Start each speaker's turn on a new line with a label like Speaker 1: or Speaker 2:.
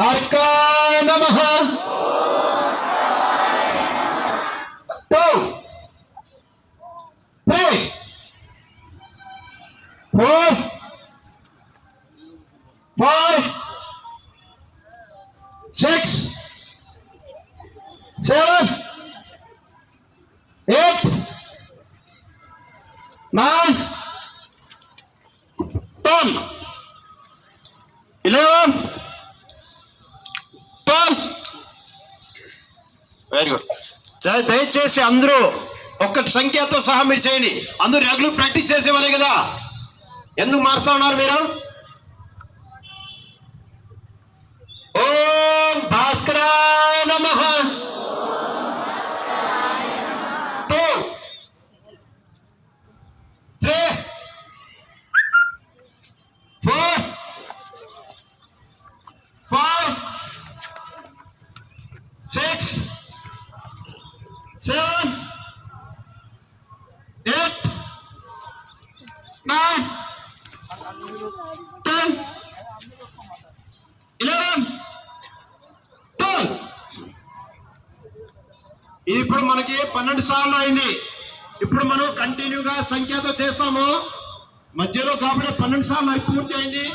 Speaker 1: अर्काय नमः 2 3 4 5 6 7 8 9 10 11 12 very good. దయచేసి అందరూ ఒక్క సంఖ్యతో సహా మీరు చేయండి. అందరూ రెగ్యులర్ ప్రాక్టీస్ చేసేవారే కదా, ఎందుకు మారుస్తా ఉన్నారు మీరు? ఓం భాస్కరాయ నమః 2 3 4 5 6 7 8 9 10 11 12. ఇప్పుడు మనకి 12 సార్లు అయింది. ఇప్పుడు మనం కంటిన్యూగా సంఖ్యతో చేస్తాము మధ్యలో, కాబట్టి 12 సార్లు పూర్తి అయింది.